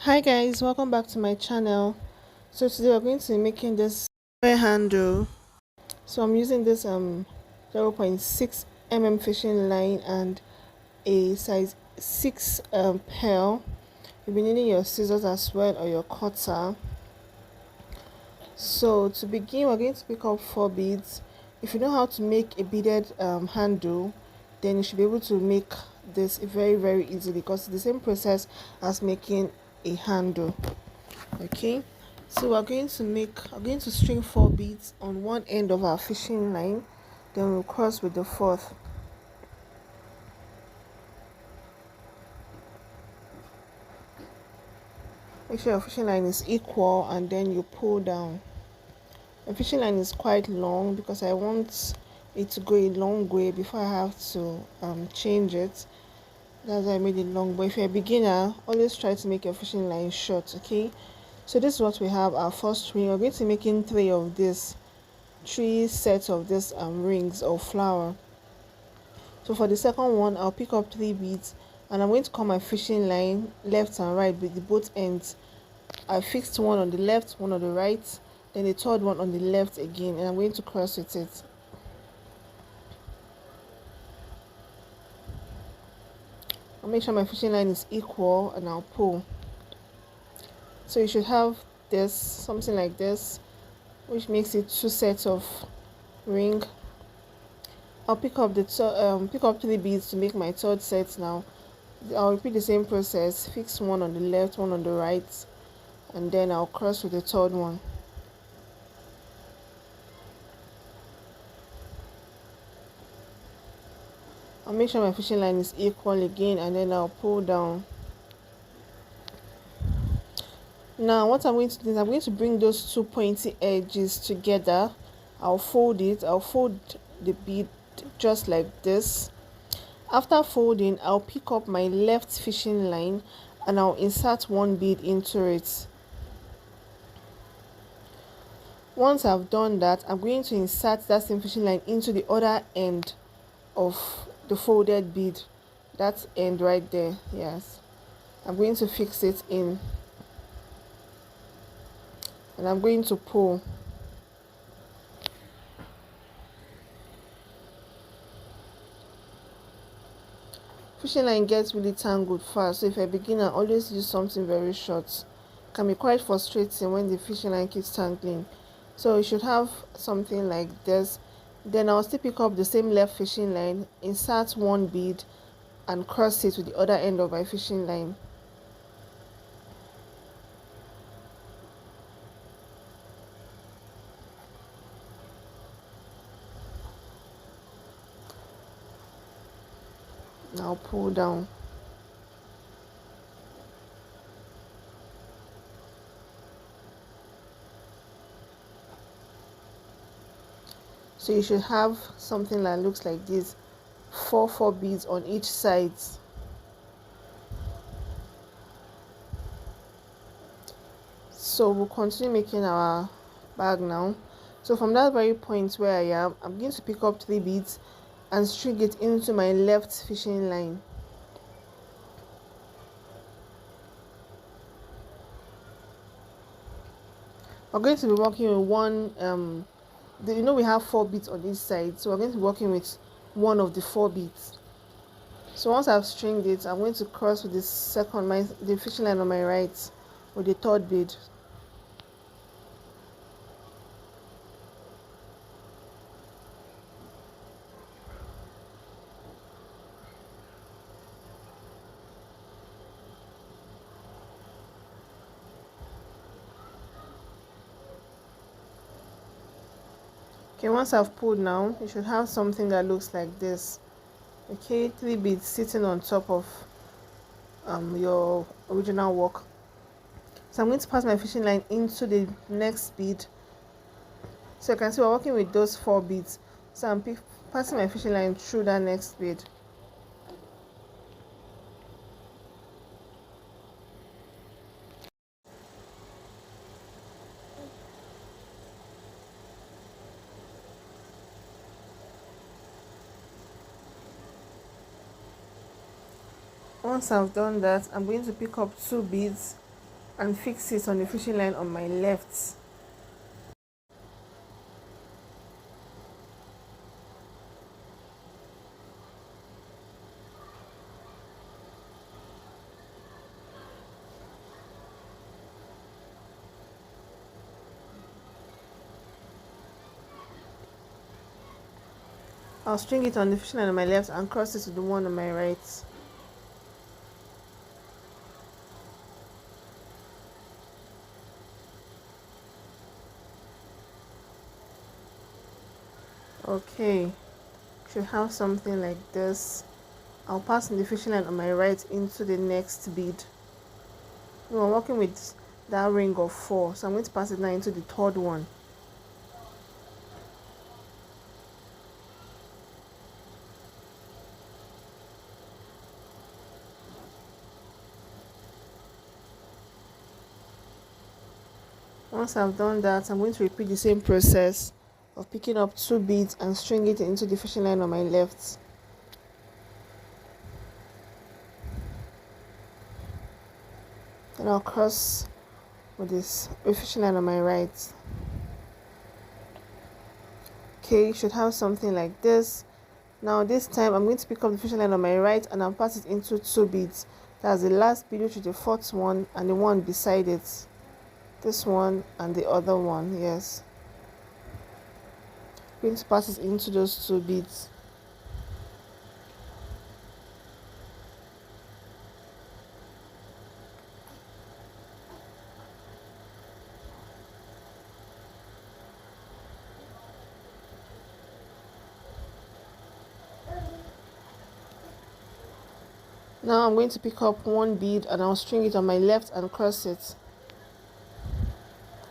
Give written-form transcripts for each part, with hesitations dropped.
Hi guys, welcome back to my channel. So today we're going to be making this square handle. So I'm using this 0.6 fishing line and a size 6 pearl. You'll be needing your scissors as well, or your cutter. So to begin, we're going to pick up 4 beads. If you know how to make a beaded handle, then you should be able to make this very easily, because it's the same process as making a handle. Okay, so I'm going to string 4 beads on one end of our fishing line, then we'll cross with the fourth. Make sure your fishing line is equal, and then you pull down. The fishing line is quite long because I want it to go a long way before I have to change it. That's why I made it long. But if you're a beginner, always try to make your fishing line short. Okay, so this is what we have. Our first ring, we're going to be making 3 sets of this rings or flower. So for the second one, I'll pick up 3 beads, and I'm going to cut my fishing line left and right with the both ends. I fixed one on the left, one on the right, then the third one on the left again, and I'm going to cross with it. I'll make sure my fishing line is equal, and I'll pull. So you should have this, something like this, which makes it 2 sets of ring. I'll pick up 3 beads to make my third set. Now I'll repeat the same process, fix one on the left, one on the right, and then I'll cross with the third one. I'll make sure my fishing line is equal again, and then I'll pull down. Now what I'm going to do is I'm going to bring those 2 pointy edges together. I'll fold the bead just like this. After folding, I'll pick up my left fishing line and I'll insert 1 bead into it. Once I've done that, I'm going to insert that same fishing line into the other end of the folded bead. That end right there. Yes, I'm going to fix it in, and I'm going to pull. Fishing line gets really tangled fast, so if you're a beginner, always use something very short. It can be quite frustrating when the fishing line keeps tangling. So you should have something like this. Then I'll still pick up the same left fishing line, insert 1 bead, and cross it with the other end of my fishing line. Now pull down. So you should have something that looks like this, 4 beads on each side. So we'll continue making our bag now. So from that very point where I am, I'm going to pick up 3 beads and string it into my left fishing line. We're going to be working with one we have 4 beads on each side, so we're going to be working with one of the 4 beads. So once I've stringed it, I'm going to cross with the fishing line on my right with the third bead. Okay, once I've pulled now, you should have something that looks like this. Okay, 3 beads sitting on top of your original work. So I'm going to pass my fishing line into the next bead. So you can see we're working with those 4 beads. So I'm passing my fishing line through that next bead. Once I've done that, I'm going to pick up 2 beads and fix it on the fishing line on my left. I'll string it on the fishing line on my left and cross it to the one on my right. Okay, should have something like this. I'll pass in the fishing line on my right into the next bead. No, I'm working with that ring of 4, so I'm going to pass it now into the third one. Once I've done that, I'm going to repeat the same process of picking up 2 beads and string it into the fishing line on my left. Then I'll cross with this fishing line on my right. Okay, you should have something like this. Now this time I'm going to pick up the fishing line on my right and I'll pass it into 2 beads. That's the last bead, which is the 4th one, and the one beside it. This one and the other one, yes. I'm going to pass it into those 2 beads. Now I'm going to pick up 1 bead and I'll string it on my left and cross it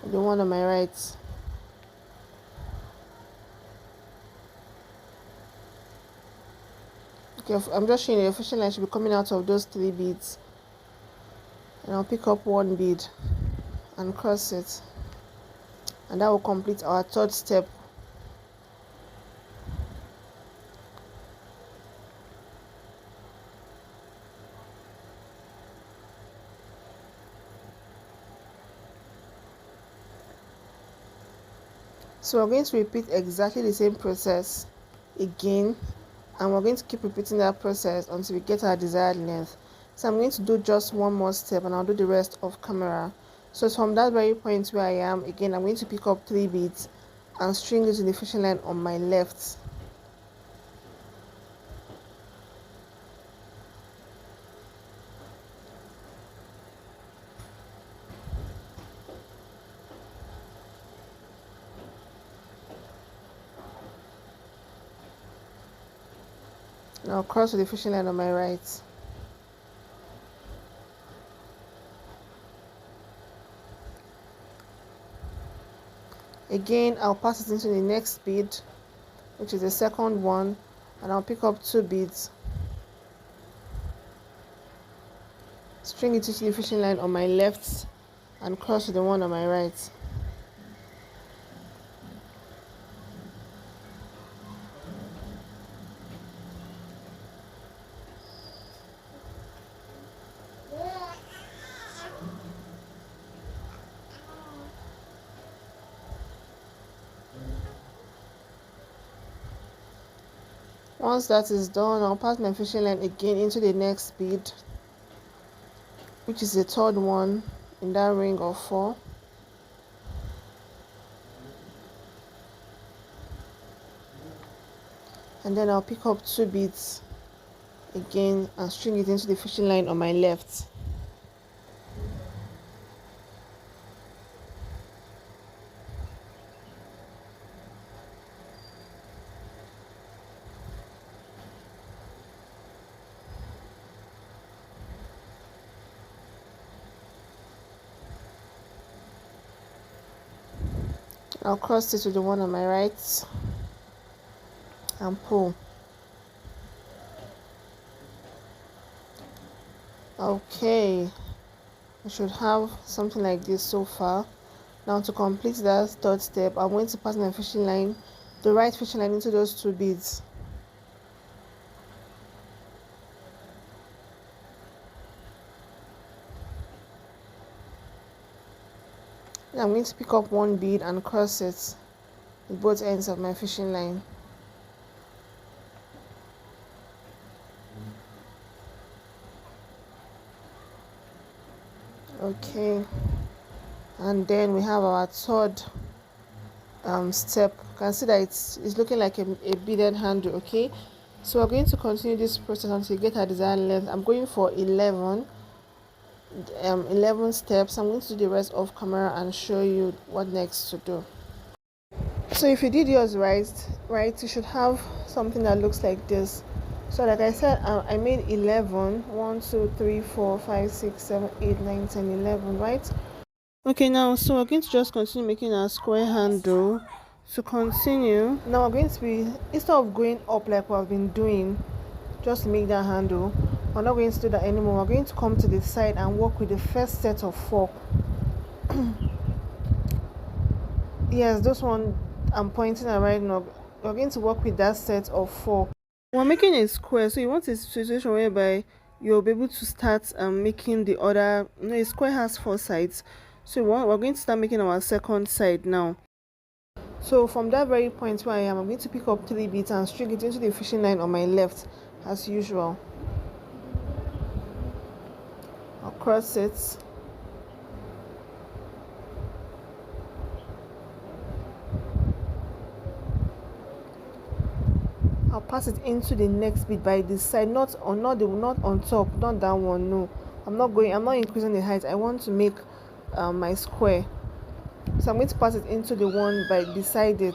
with the one on my right. Okay, I'm just showing you the fishing line should be coming out of those 3 beads. And I'll pick up 1 bead and cross it. And that will complete our 3rd step. So we're going to repeat exactly the same process again, and we're going to keep repeating that process until we get our desired length. So I'm going to do just one more step and I'll do the rest off camera. So from that very point where I am, again I'm going to pick up 3 beads and string it to the fishing line on my left. And I'll cross to the fishing line on my right. Again, I'll pass it into the next bead, which is the 2nd one, and I'll pick up 2 beads. String it into the fishing line on my left and cross to the one on my right. Once that is done, I'll pass my fishing line again into the next bead, which is the 3rd one in that ring of 4. And then I'll pick up 2 beads again and string it into the fishing line on my left. I'll cross it to the one on my right and pull. Okay, I should have something like this so far. Now to complete that 3rd step, I'm going to pass my fishing line, the right fishing line, into those 2 beads. I'm going to pick up one bead and cross it with both ends of my fishing line. Okay, and then we have our third step. You can see that it's looking like a beaded handle. Okay, so we're going to continue this process until you get a desired length. I'm going for 11 steps. I'm going to do the rest off camera and show you what next to do. So if you did yours right, you should have something that looks like this. So like I said, I made 11. 1 2 3 4 5 6 7 8 9 10 11, right? Okay, now so we're going to just continue making our square handle. To continue, now we're going to be, instead of going up like what I've been doing just to make that handle, we're not going to do that anymore. We're going to come to the side and work with the first set of 4. Yes, this one I'm pointing at right now. We're going to work with that set of 4. We're making a square, so you want a situation whereby you'll be able to start making the other, a square has 4 sides, so we're going to start making our second side now. So from that very point where I'm going to pick up 3 beads and string it into the fishing line on my left as usual. I'll cross it. I'll pass it into the next bead by this side, not on top, not that one. No, I'm not increasing the height. I want to make my square, so I'm going to pass it into the one by beside it.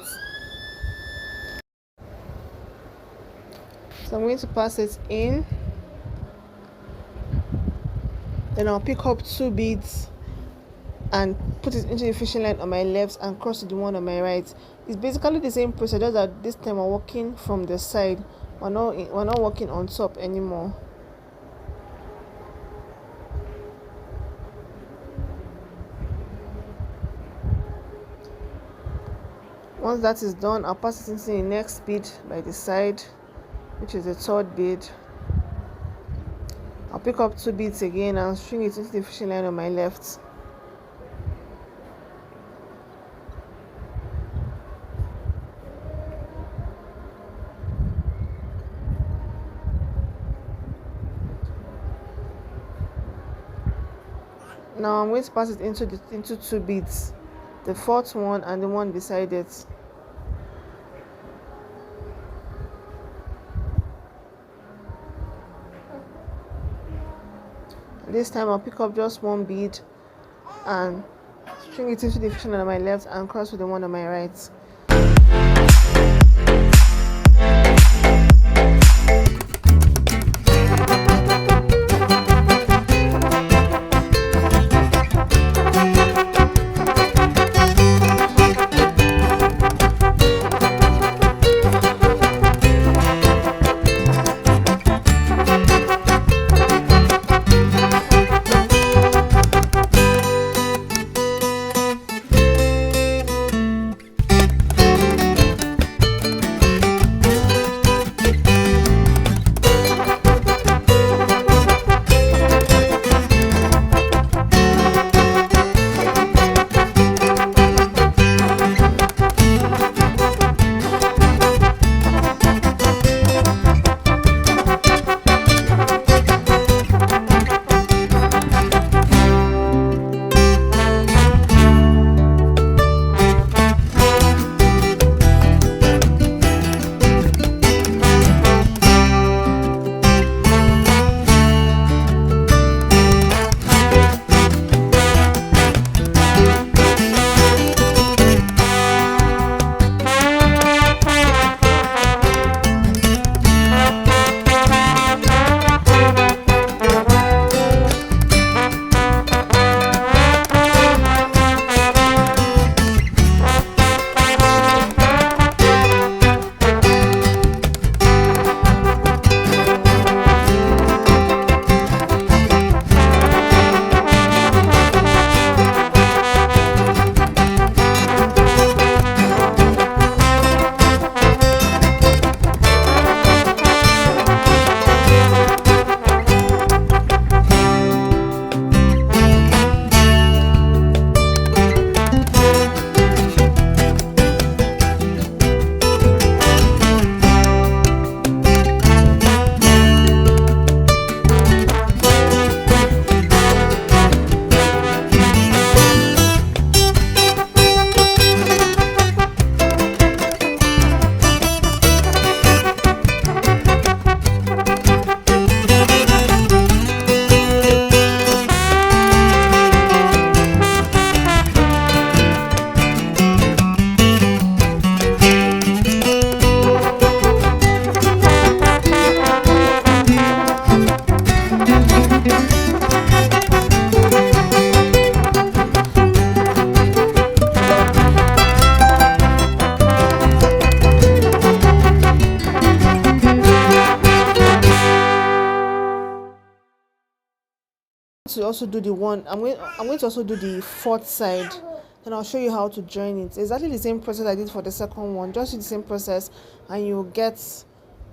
So I'm going to pass it in, then I'll pick up 2 beads and put it into the fishing line on my left and cross to the one on my right. It's basically the same process, just that this time we're working from the side. We're not working on top anymore. Once that is done, I'll pass it into the next bead by the side, which is the 3rd bead. I'll pick up 2 beads again and string it into the fishing line on my left. Now I'm going to pass it into 2 beads, the 4th one and the one beside it. This time I'll pick up just 1 bead and string it into the fishing line on my left and cross with the one on my right. to also do the one, I'm going to also do the fourth side. Then I'll show you how to join it. Exactly the same process I did for the second one. Just do the same process and you'll get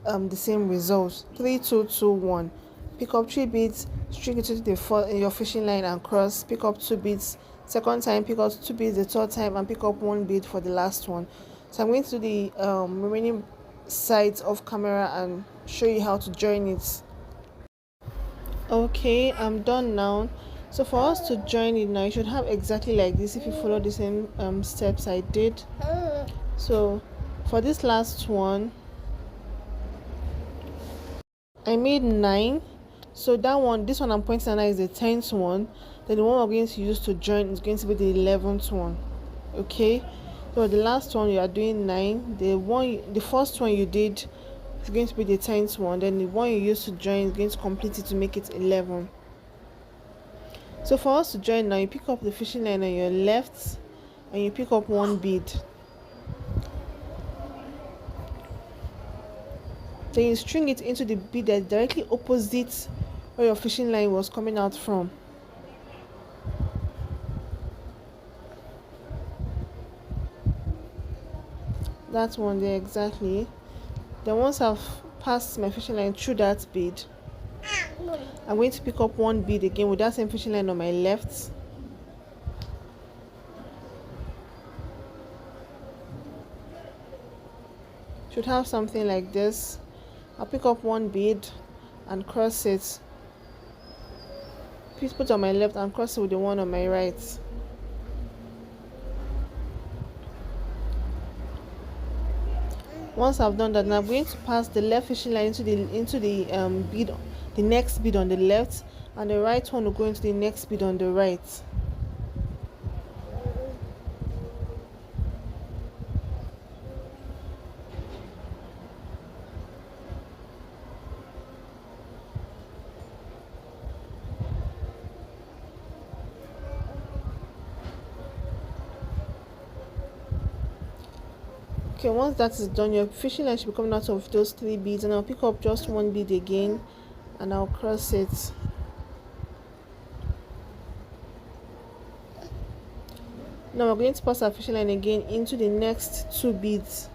the same results. 3 2 2 1. Pick up 3 beads, string it to your fishing line and cross. Pick up 2 beads second time, pick up 2 beads the third time, and pick up 1 bead for the last one. So I'm going to do the remaining sides of camera and show you how to join it. Okay, I'm done now. So for us to join it now, you should have exactly like this if you follow the same steps I did. So for this last one, I made 9. So that one, this one I'm pointing at now is the 10th one. Then the one we're going to use to join is going to be the 11th one. Okay, so the last one you are doing 9. The first one you did is going to be the 10th one. Then the one you used to join is going to complete it to make it 11. So for us to join now, you pick up the fishing line on your left and you pick up 1 bead. Then you string it into the bead that's directly opposite where your fishing line was coming out from. That one there exactly. Then once I've passed my fishing line through that bead, I'm going to pick up 1 bead again with that same fishing line on my left. Should have something like this. I'll pick up 1 bead and cross it. Please put on my left and cross it with the one on my right. Once I've done that, now I'm going to pass the left fishing line into the bead, the next bead on the left, and the right one will go into the next bead on the right. Okay, once that is done, your fishing line should be coming out of those 3 beads, and I'll pick up just 1 bead again and I'll cross it. Now we're going to pass our fishing line again into the next 2 beads.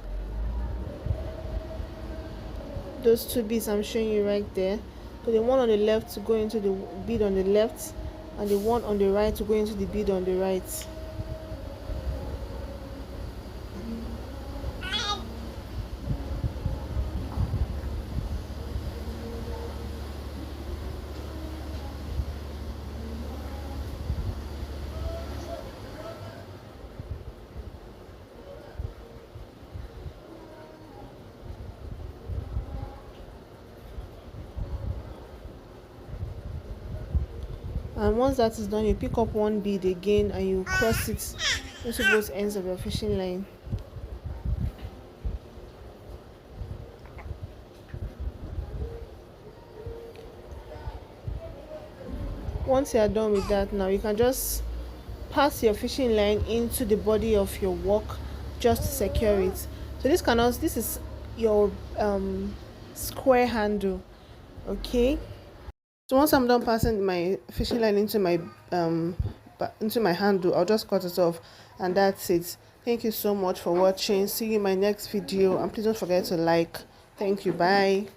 Those 2 beads I'm showing you right there. So the one on the left to go into the bead on the left, and the one on the right to go into the bead on the right. And once that is done, you pick up 1 bead again and you cross it into both ends of your fishing line. Once you are done with that, now you can just pass your fishing line into the body of your work just to secure it. So this is your square handle. Okay, so once I'm done passing my fishing line into my handle, I'll just cut it off, and that's it. Thank you so much for watching. See you in my next video, and please don't forget to like. Thank you. Bye.